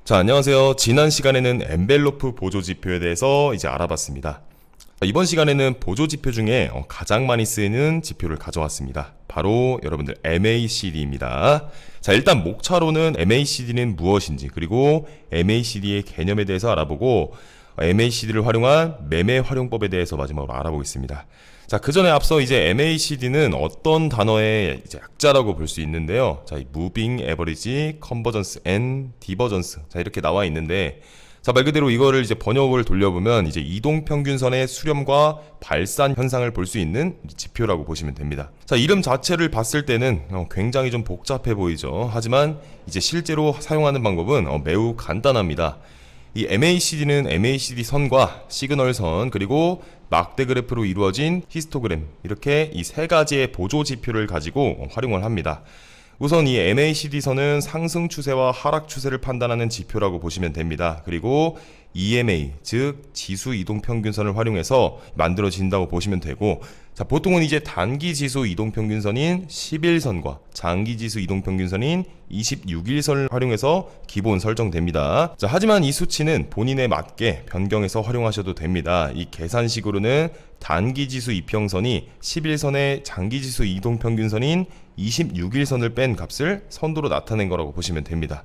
자, 안녕하세요. 지난 시간에는 엔벨로프 보조지표에 대해서 이제 알아봤습니다. 이번 시간에는 보조지표 중에 가장 많이 쓰이는 지표를 가져왔습니다. 바로 여러분들 MACD입니다. 자, 일단 목차로는 MACD는 무엇인지, 그리고 MACD의 개념에 대해서 알아보고 MACD를 활용한 매매 활용법에 대해서 마지막으로 알아보겠습니다. 자, 그 전에 앞서 이제 MACD는 어떤 단어의 이제 약자라고 볼 수 있는데요. 자, 이 Moving Average, Convergence and Divergence. 자, 이렇게 나와 있는데, 자, 말 그대로 이거를 이제 번역을 돌려보면 이제 이동평균선의 수렴과 발산 현상을 볼 수 있는 지표라고 보시면 됩니다. 자, 이름 자체를 봤을 때는 굉장히 좀 복잡해 보이죠. 하지만 이제 실제로 사용하는 방법은 매우 간단합니다. 이 MACD는 MACD 선과 시그널 선, 그리고 막대 그래프로 이루어진 히스토그램, 이렇게 이 세 가지의 보조 지표를 가지고 활용을 합니다. 우선 이 MACD 선은 상승 추세와 하락 추세를 판단하는 지표라고 보시면 됩니다. 그리고 EMA, 즉 지수 이동 평균선을 활용해서 만들어진다고 보시면 되고, 자, 보통은 이제 단기 지수 이동 평균선인 11선과 장기 지수 이동 평균선인 26일선을 활용해서 기본 설정됩니다. 자, 하지만 이 수치는 본인에 맞게 변경해서 활용하셔도 됩니다. 이 계산식으로는 단기 지수 이평선이 11선의 장기 지수 이동 평균선인 26일선을 뺀 값을 선도로 나타낸 거라고 보시면 됩니다.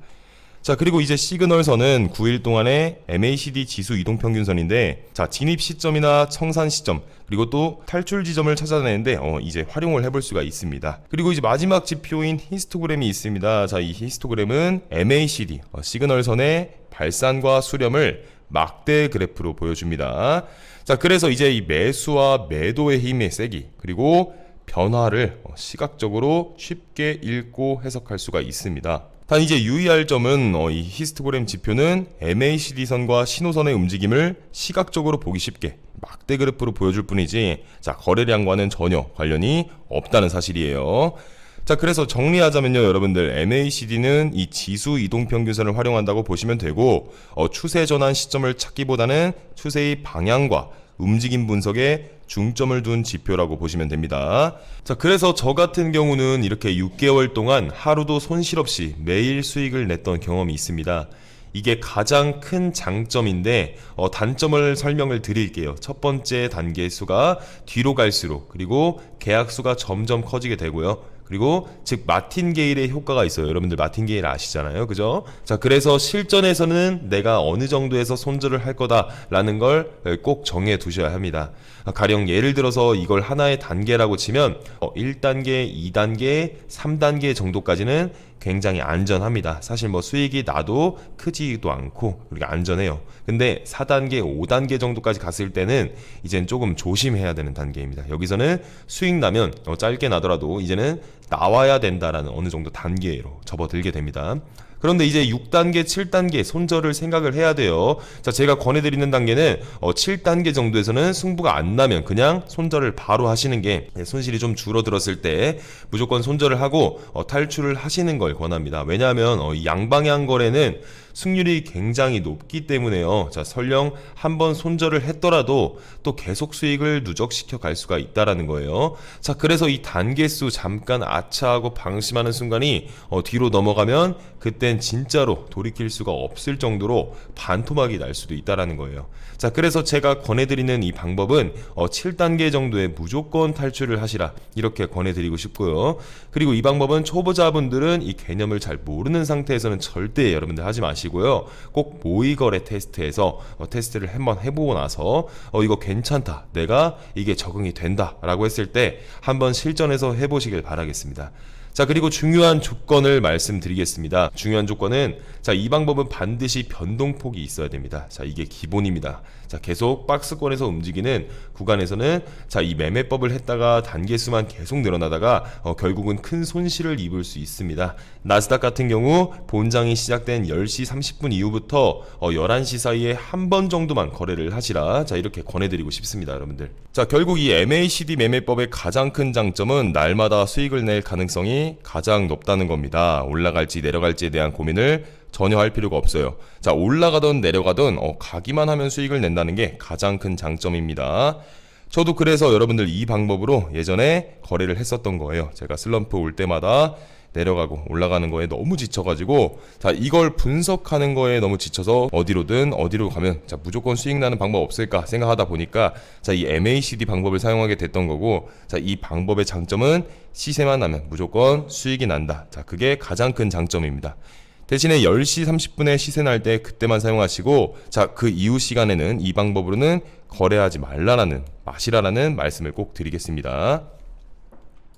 자, 그리고 이제 시그널선은 9일 동안의 MACD 지수 이동평균선인데, 자, 진입 시점이나 청산 시점, 그리고 또 탈출 지점을 찾아내는데 이제 활용을 해볼 수가 있습니다. 그리고 이제 마지막 지표인 히스토그램이 있습니다. 자, 이 히스토그램은 MACD 시그널선의 발산과 수렴을 막대 그래프로 보여줍니다. 자, 그래서 이제 이 매수와 매도의 힘의 세기, 그리고 변화를 시각적으로 쉽게 읽고 해석할 수가 있습니다. 단 이제 유의할 점은 이 히스토그램 지표는 MACD 선과 신호선의 움직임을 시각적으로 보기 쉽게 막대 그래프로 보여줄 뿐이지, 자, 거래량과는 전혀 관련이 없다는 사실이에요. 자, 그래서 정리하자면요, 여러분들 MACD는 이 지수 이동평균선을 활용한다고 보시면 되고, 추세 전환 시점을 찾기보다는 추세의 방향과 움직임 분석에 중점을 둔 지표라고 보시면 됩니다. 자, 그래서 저 같은 경우는 이렇게 6개월 동안 하루도 손실 없이 매일 수익을 냈던 경험이 있습니다. 이게 가장 큰 장점인데 단점을 설명을 드릴게요. 첫 번째 단계 수가 뒤로 갈수록, 그리고 계약 수가 점점 커지게 되고요. 그리고 즉 마틴게일의 효과가 있어요. 여러분들 마틴게일 아시잖아요, 그죠? 자, 그래서 실전에서는 내가 어느 정도에서 손절을 할 거다라는 걸 꼭 정해 두셔야 합니다. 가령 예를 들어서 이걸 하나의 단계라고 치면 1단계, 2단계, 3단계 정도까지는 굉장히 안전합니다. 사실 뭐 수익이 나도 크지도 않고 그렇게 안전해요. 근데 4단계, 5단계 정도까지 갔을 때는 이젠 조금 조심해야 되는 단계입니다. 여기서는 수익 나면 짧게 나더라도 이제는 나와야 된다라는 어느 정도 단계로 접어들게 됩니다. 그런데 이제 6단계, 7단계 손절을 생각을 해야 돼요. 자, 제가 권해드리는 단계는 7단계 정도에서는 승부가 안 나면 그냥 손절을 바로 하시는 게, 손실이 좀 줄어들었을 때 무조건 손절을 하고 탈출을 하시는 걸 권합니다. 왜냐하면 양방향 거래는 승률이 굉장히 높기 때문에요. 자, 설령 한번 손절을 했더라도 또 계속 수익을 누적시켜 갈 수가 있다라는 거예요. 자, 그래서 이 단계수 잠깐 아차하고 방심하는 순간이 뒤로 넘어가면 그땐 진짜로 돌이킬 수가 없을 정도로 반토막이 날 수도 있다라는 거예요. 자, 그래서 제가 권해드리는 이 방법은 7단계 정도에 무조건 탈출을 하시라, 이렇게 권해드리고 싶고요. 그리고 이 방법은 초보자분들은 이 개념을 잘 모르는 상태에서는 절대 여러분들 하지 마시고요. 꼭 모의거래 테스트에서 테스트를 한번 해보고 나서 이거 괜찮다, 내가 이게 적응이 된다 라고 했을 때 한번 실전에서 해보시길 바라겠습니다. 자, 그리고 중요한 조건을 말씀드리겠습니다. 중요한 조건은, 자, 이 방법은 반드시 변동폭이 있어야 됩니다. 자, 이게 기본입니다. 자, 계속 박스권에서 움직이는 구간에서는, 자, 이 매매법을 했다가 단계수만 계속 늘어나다가 결국은 큰 손실을 입을 수 있습니다. 나스닥 같은 경우 본장이 시작된 10시 30분 이후부터 11시 사이에 한 번 정도만 거래를 하시라, 자, 이렇게 권해드리고 싶습니다, 여러분들. 자, 결국 이 MACD 매매법의 가장 큰 장점은 날마다 수익을 낼 가능성이 가장 높다는 겁니다. 올라갈지 내려갈지에 대한 고민을 전혀 할 필요가 없어요. 자, 올라가든 내려가든 가기만 하면 수익을 낸다는 게 가장 큰 장점입니다. 저도 그래서 여러분들 이 방법으로 예전에 거래를 했었던 거예요. 제가 슬럼프 올 때마다 내려가고 올라가는 거에 너무 지쳐가지고 자 이걸 분석하는 거에 너무 지쳐서 어디로 가면 자 무조건 수익 나는 방법 없을까 생각하다 보니까 자 이 MACD 방법을 사용하게 됐던 거고, 자 이 방법의 장점은 시세만 나면 무조건 수익이 난다. 자 그게 가장 큰 장점입니다. 대신에 10시 30분에 시세 날 때 그때만 사용하시고, 자 그 이후 시간에는 이 방법으로는 거래하지 마시라라는 말씀을 꼭 드리겠습니다.